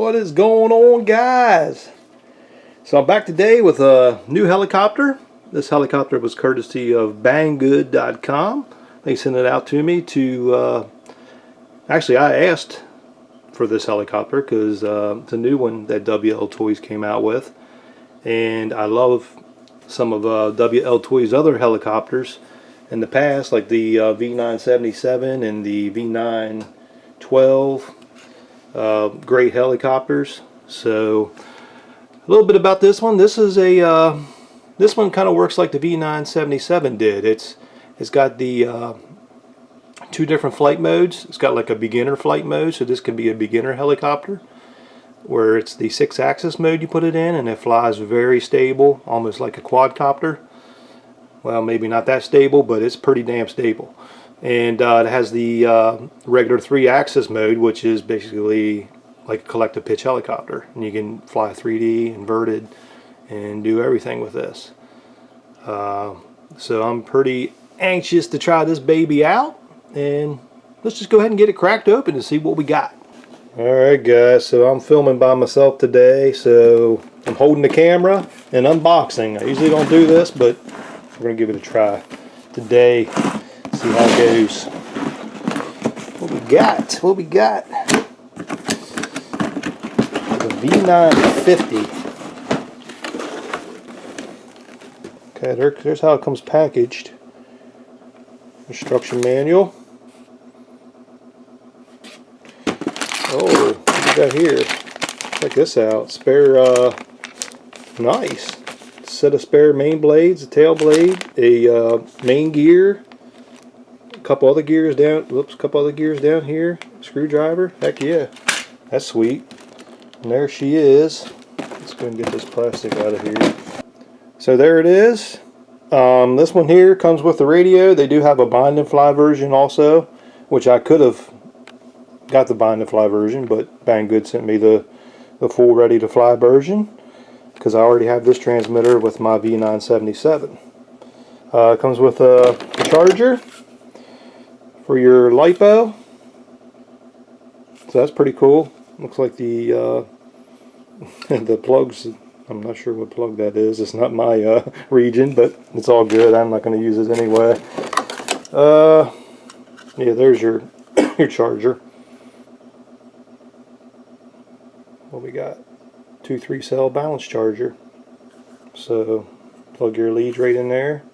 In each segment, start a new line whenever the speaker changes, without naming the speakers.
What is going on, guys? So I'm back today with a new helicopter. This helicopter was courtesy of banggood.com. They sent it out to me to actually I asked for this helicopter because it's a new one that WLToys came out with, and I love some of WLToys other helicopters in the past, like the V977 and the V912. Great helicopters. So a little bit about this one. This is a this one kind of works like the V977 did. It's got the two different flight modes. It's got like a beginner flight mode, so this can be a beginner helicopter, where it's the 6-axis mode you put it in, and it flies very stable, almost like a quadcopter. Well, maybe not that stable, but it's pretty damn stable. And it has the regular 3-axis mode, which is basically like a collective pitch helicopter, and you can fly 3D, inverted, and do everything with this. So I'm pretty anxious to try this baby out, and let's just go ahead and get it cracked open and see what we got. Alright guys, so I'm filming by myself today, so I'm holding the camera and unboxing. I usually don't do this, but we're going to give it a try today. See how it goes. What we got? What we got? The V950. Okay, there's how it comes packaged. Instruction manual. Oh, what we got here? Check this out. Spare, nice. Set of spare main blades, a tail blade, a main gear. Couple other gears down, whoops, couple other gears down here, screwdriver. Heck yeah, that's sweet. And there she is. Let's go and get this plastic out of here. So there it is. This one here comes with the radio. They do have a bind and fly version also, which I could have got the bind and fly version, but Banggood sent me the full ready to fly version because I already have this transmitter with my V977. It comes with a charger for your LiPo, so that's pretty cool. Looks like the the plugs, I'm not sure what plug that is. It's not my region, but it's all good. I'm not going to use it anyway. Yeah, there's your your charger. What we got? 2 3-cell balance charger. So plug your leads right in there,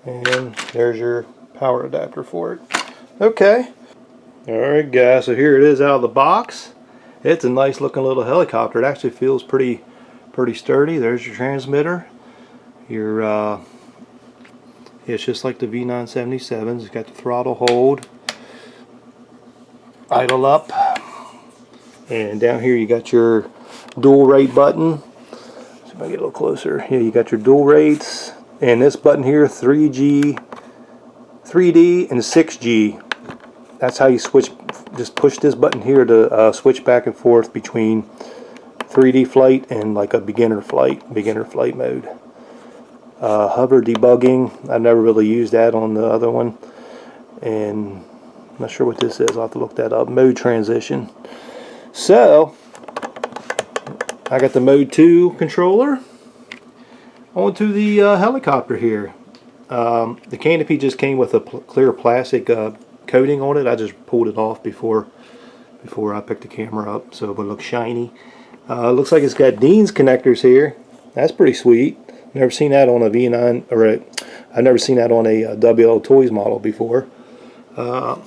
and there's your power adapter for it. Okay. Alright guys, so here it is out of the box. It's a nice looking little helicopter. It actually feels pretty sturdy. There's your transmitter. Your it's just like the V977s. It's got the throttle hold, idle up, and down here you got your dual rate button. So if I get a little closer, here you got your dual rates, and this button here, 3D and 6G. That's how you switch. Just push this button here to switch back and forth between 3D flight and like a beginner flight mode. Hover debugging, I've never really used that on the other one, and I'm not sure what this is. I'll have to look that up. Mode transition. So I got the mode 2 controller onto the helicopter here. The canopy just came with a clear plastic coating on it. I just pulled it off before I picked the camera up, so it would look shiny. Looks like it's got Dean's connectors here. That's pretty sweet. Never seen that on a V9, or I've never seen that on a WLToys model before. Yeah,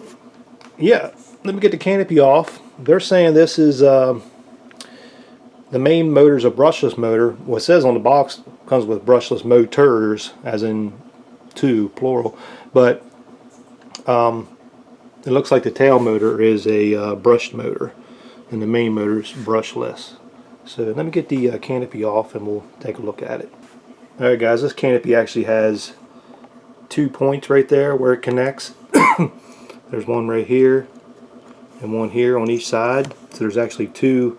let me get the canopy off. They're saying this is the main motor's a brushless motor. What it says on the box comes with brushless motors, as in 2 plural, but it looks like the tail motor is a brushed motor and the main motor is brushless. So let me get the canopy off and we'll take a look at it. Alright guys, this canopy actually has 2 points right there where it connects. There's one right here and one here on each side, so there's actually 2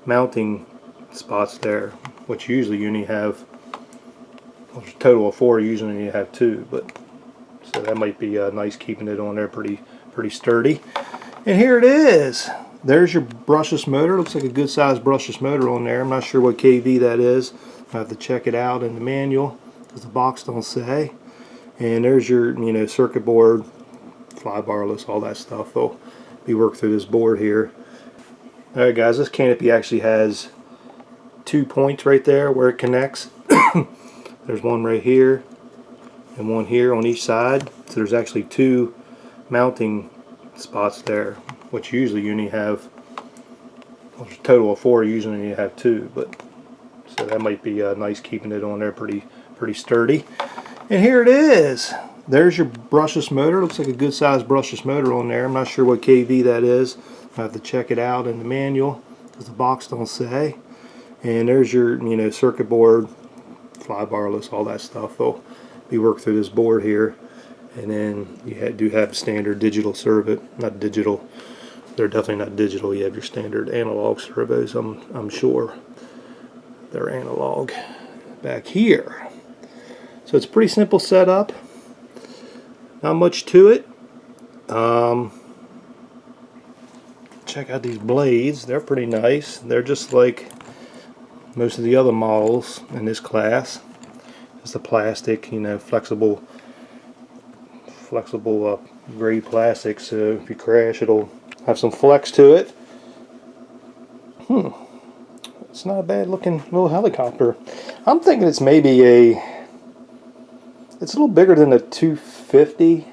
mounting spots there, which usually you only have, well, there's a total of 4, usually you have 2, but so that might be nice keeping it on there pretty sturdy. And here it is. there's your brushless motor. Looks like a good sized brushless motor on there. I'm not sure what kV that is. I have to check it out in the manual because the box don't say. And there's your circuit board, fly barless, all that stuff. Will be worked through this board here. Alright guys, this canopy actually has 2 points right there where it connects. There's one right here and one here on each side. So there's actually 2 mounting spots there, which usually you only have, well, a total of 4, usually you have 2, but so that might be nice, keeping it on there pretty sturdy. And here it is. There's your brushless motor. Looks like a good sized brushless motor on there. I'm not sure what kV that is. I have to check it out in the manual because the box don't say. And there's your circuit board, fly barless, all that stuff. Will be worked through this board here. And then you do have standard digital servo, not digital. They're definitely not digital. You have your standard analog servos. I'm sure they're analog back here. So it's a pretty simple setup. Not much to it. Check out these blades. They're pretty nice. They're just like most of the other models in this class. It's a plastic, flexible grade plastic, so if you crash it'll have some flex to it. It's not a bad looking little helicopter. I'm thinking it's maybe it's a little bigger than a 250.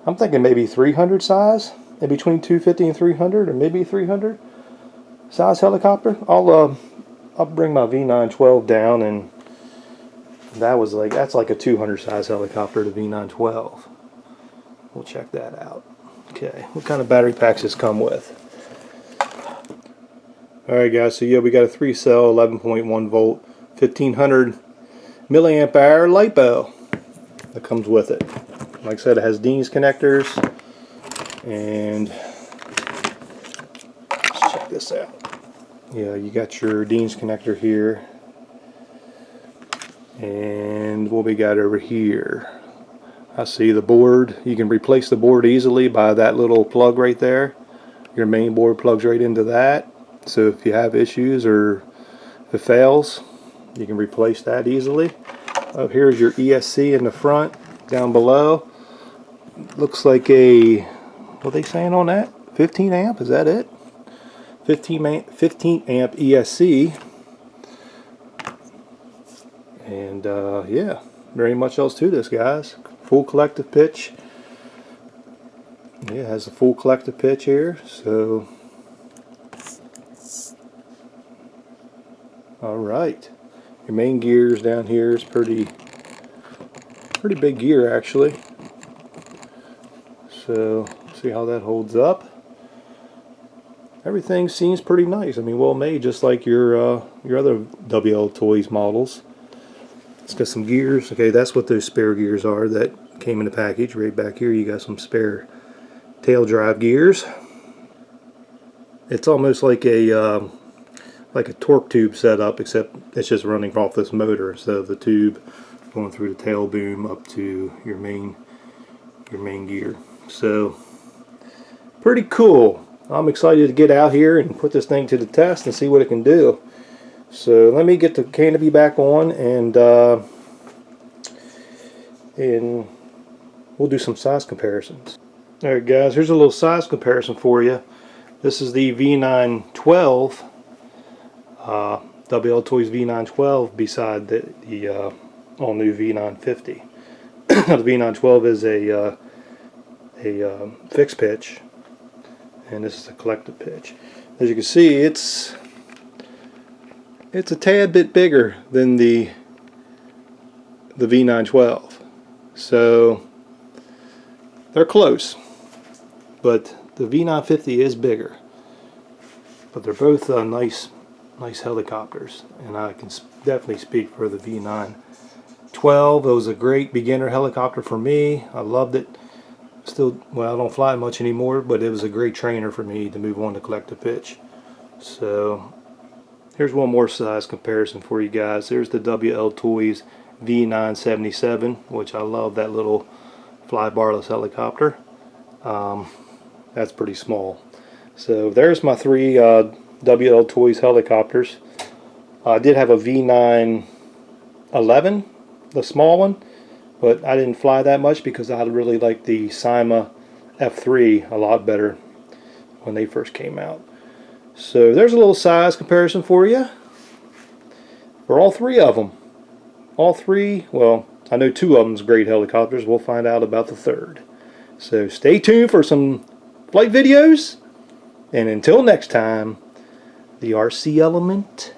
I'm thinking maybe 300 size, in between 250 and 300, or maybe 300 size helicopter. I'll bring my V912 down, and that's like a 200 size helicopter, the V912. We'll check that out. Okay, what kind of battery packs does this come with? Alright guys, so yeah, we got a 3-cell 11.1 volt 1500 milliamp hour LiPo that comes with it. Like I said, it has Dean's connectors, and let's check this out. Yeah, you got your Dean's connector here, and what we got over here, I see the board. You can replace the board easily by that little plug right there. Your main board plugs right into that, so if you have issues or if it fails, you can replace that easily. Up here's your ESC in the front. Down below, looks like a, what are they saying on that? 15 amp, is that it? 15 amp ESC. And yeah, very much else to this, guys. Full collective pitch. Yeah, it has a full collective pitch here. So, all right. Your main gears down here is pretty big gear actually. So see how that holds up. Everything seems pretty nice. I mean, well made, just like your other WLToys models. It's got some gears. Okay, that's what those spare gears are that came in the package. Right back here you got some spare tail drive gears. It's almost like a torque tube setup, except it's just running off this motor instead of the tube going through the tail boom up to your main gear. So pretty cool. I'm excited to get out here and put this thing to the test and see what it can do. So let me get the canopy back on, and we'll do some size comparisons. Alright guys, here's a little size comparison for you. This is the V912, WLToys V912 beside the all-new V950. The V912 is a fixed pitch, and this is a collective pitch. As you can see, it's a tad bit bigger than the V912, so they're close, but the V950 is bigger. But they're both nice helicopters, and I can definitely speak for the V912. It was a great beginner helicopter for me. I loved it. Still, well, I don't fly much anymore, but it was a great trainer for me to move on to collective pitch. So here's one more size comparison for you guys. There's the WLToys V977, which I love, that little fly barless helicopter. That's pretty small. So there's my 3 WLToys helicopters. I did have a V950, the small one, but I didn't fly that much because I really liked the Cyma F3 a lot better when they first came out. So there's a little size comparison for you for all 3 of them. All 3, well, I know 2 of them's great helicopters. We'll find out about the 3rd. So stay tuned for some flight videos. And until next time, the RC Element